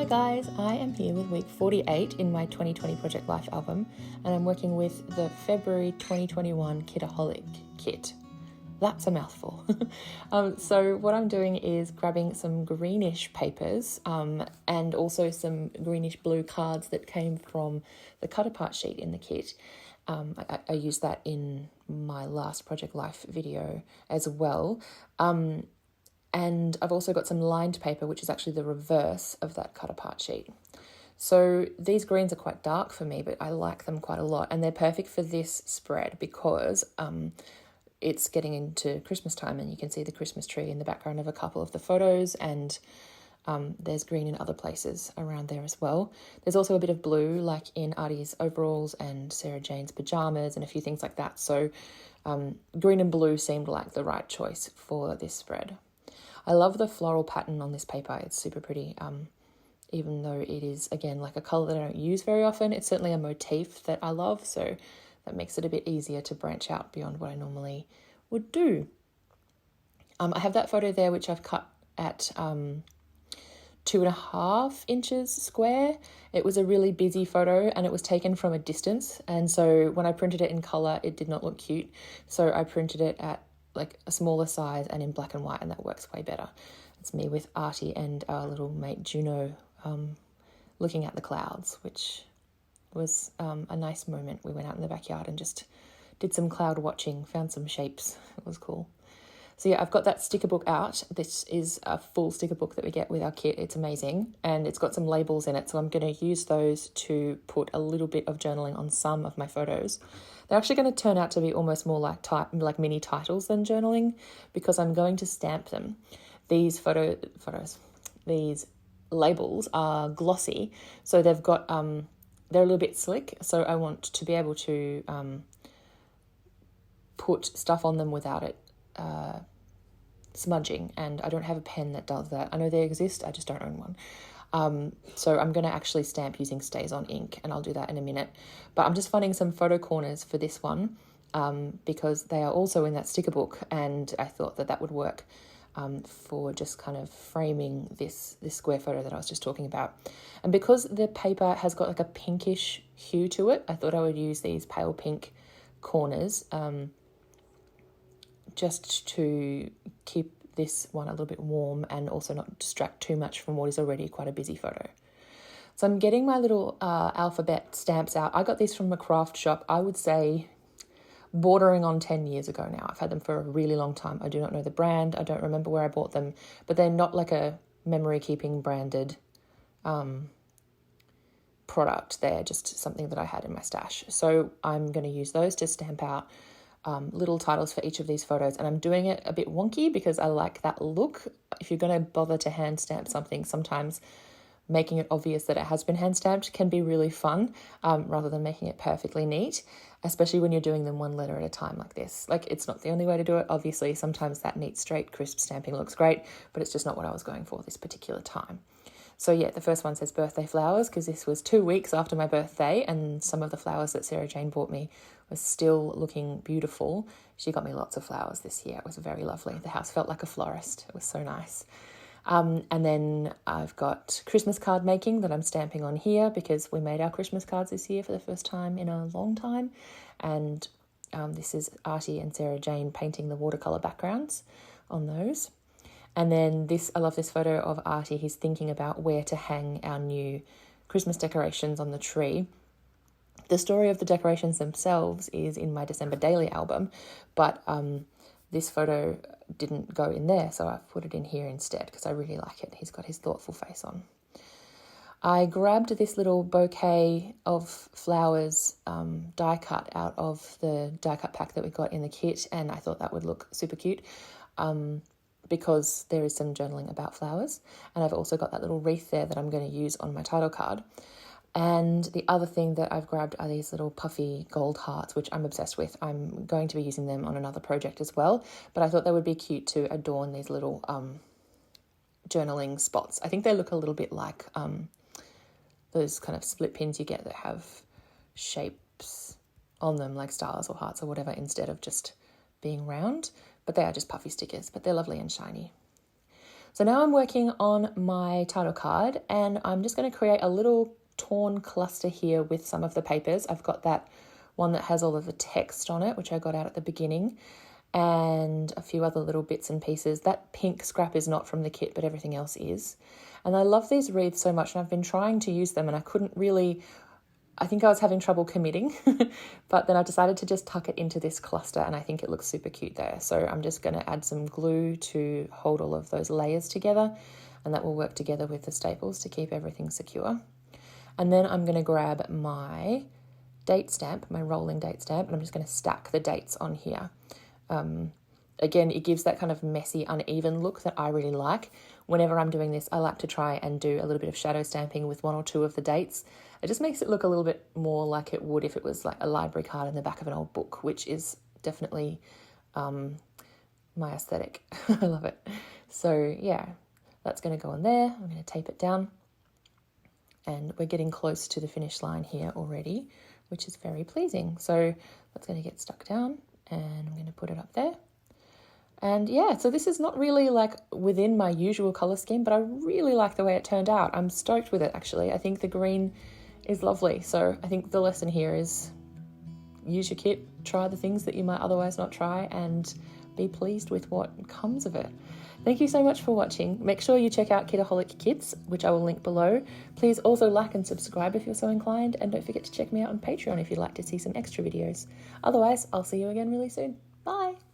guys, I am here with week 48 in my 2020 Project Life album, and I'm working with the February 2021 Kitaholic Kit. That's a mouthful. So what I'm doing is grabbing some greenish papers and also some greenish blue cards that came from the cut apart sheet in the kit. I used that in my last Project Life video as well. And I've also got some lined paper, which is actually the reverse of that cut apart sheet. So these greens are quite dark for me, but I like them quite a lot. And they're perfect for this spread because it's getting into Christmas time and you can see the Christmas tree in the background of a couple of the photos, and there's green in other places around there as well. There's also a bit of blue, like in Artie's overalls and Sarah Jane's pajamas and a few things like that. So green and blue seemed like the right choice for this spread. I love the floral pattern on this paper. It's super pretty, even though it is, again, like a colour that I don't use very often. It's certainly a motif that I love, so that makes it a bit easier to branch out beyond what I normally would do. I have that photo there, which I've cut at 2.5 inches square. It was a really busy photo and it was taken from a distance. And so when I printed it in colour, it did not look cute. So I printed it at like a smaller size and in black and white, and that works way better. It's me with Artie and our little mate Juno looking at the clouds, which was a nice moment. We went out in the backyard and just did some cloud watching, found some shapes. It was cool. So yeah, I've got that sticker book out. This is a full sticker book that we get with our kit. It's amazing, and it's got some labels in it, so I'm going to use those to put a little bit of journaling on some of my photos. They're actually going to turn out to be almost more like mini titles than journaling, because I'm going to stamp them. These these labels are glossy, so they've got they're a little bit slick. So I want to be able to put stuff on them without it smudging, and I don't have a pen that does that. I know they exist, I just don't own one. So I'm going to actually stamp using Stays On ink, and I'll do that in a minute. But I'm just finding some photo corners for this one because they are also in that sticker book, and I thought that that would work for just kind of framing this square photo that I was just talking about. And because the paper has got like a pinkish hue to it, I thought I would use these pale pink corners just to keep this one a little bit warm and also not distract too much from what is already quite a busy photo. So I'm getting my little alphabet stamps out. I got these from a craft shop, I would say bordering on 10 years ago now. I've had them for a really long time. I do not know the brand. I don't remember where I bought them, but they're not like a memory keeping branded product. They're just something that I had in my stash. So I'm going to use those to stamp out little titles for each of these photos, and I'm doing it a bit wonky because I like that look. If you're going to bother to hand stamp something, sometimes making it obvious that it has been hand stamped can be really fun, rather than making it perfectly neat, especially when you're doing them one letter at a time like this. Like, it's not the only way to do it, obviously. Sometimes that neat, straight, crisp stamping looks great, but it's just not what I was going for this particular time. So yeah, the first one says birthday flowers because this was 2 weeks after my birthday, and some of the flowers that Sarah Jane bought me were still looking beautiful. She got me lots of flowers this year. It was very lovely. The house felt like a florist. It was so nice. And then I've got Christmas card making that I'm stamping on here because we made our Christmas cards this year for the first time in a long time. And this is Artie and Sarah Jane painting the watercolour backgrounds on those. And then I love this photo of Artie. He's thinking about where to hang our new Christmas decorations on the tree. The story of the decorations themselves is in my December daily album, but this photo didn't go in there, so I've put it in here instead because I really like it. He's got his thoughtful face on. I grabbed this little bouquet of flowers die cut out of the die cut pack that we got in the kit, and I thought that would look super cute. Because there is some journaling about flowers. And I've also got that little wreath there that I'm going to use on my title card. And the other thing that I've grabbed are these little puffy gold hearts, which I'm obsessed with. I'm going to be using them on another project as well, but I thought they would be cute to adorn these little journaling spots. I think they look a little bit like those kind of split pins you get that have shapes on them, like stars or hearts or whatever, instead of just being round. But they are just puffy stickers, but they're lovely and shiny. So now I'm working on my title card, and I'm just going to create a little torn cluster here with some of the papers. I've got that one that has all of the text on it, which I got out at the beginning, and a few other little bits and pieces. That pink scrap is not from the kit, but everything else is. And I love these wreaths so much, and I've been trying to use them, and I couldn't really, I think I was having trouble committing, but then I decided to just tuck it into this cluster, and I think it looks super cute there. So I'm just going to add some glue to hold all of those layers together, and that will work together with the staples to keep everything secure. And then I'm going to grab my date stamp, my rolling date stamp, and I'm just going to stack the dates on here. Again, it gives that kind of messy, uneven look that I really like. Whenever I'm doing this, I like to try and do a little bit of shadow stamping with one or two of the dates. It just makes it look a little bit more like it would if it was like a library card in the back of an old book, which is definitely my aesthetic. I love it. So yeah, that's going to go on there. I'm going to tape it down. And we're getting close to the finish line here already, which is very pleasing. So that's going to get stuck down, and I'm going to put it up there. And yeah, so this is not really like within my usual colour scheme, but I really like the way it turned out. I'm stoked with it, actually. I think the green is lovely. So I think the lesson here is use your kit, try the things that you might otherwise not try, and be pleased with what comes of it. Thank you so much for watching. Make sure you check out Kitaholic Kits, which I will link below. Please also like and subscribe if you're so inclined, and don't forget to check me out on Patreon if you'd like to see some extra videos. Otherwise, I'll see you again really soon. Bye!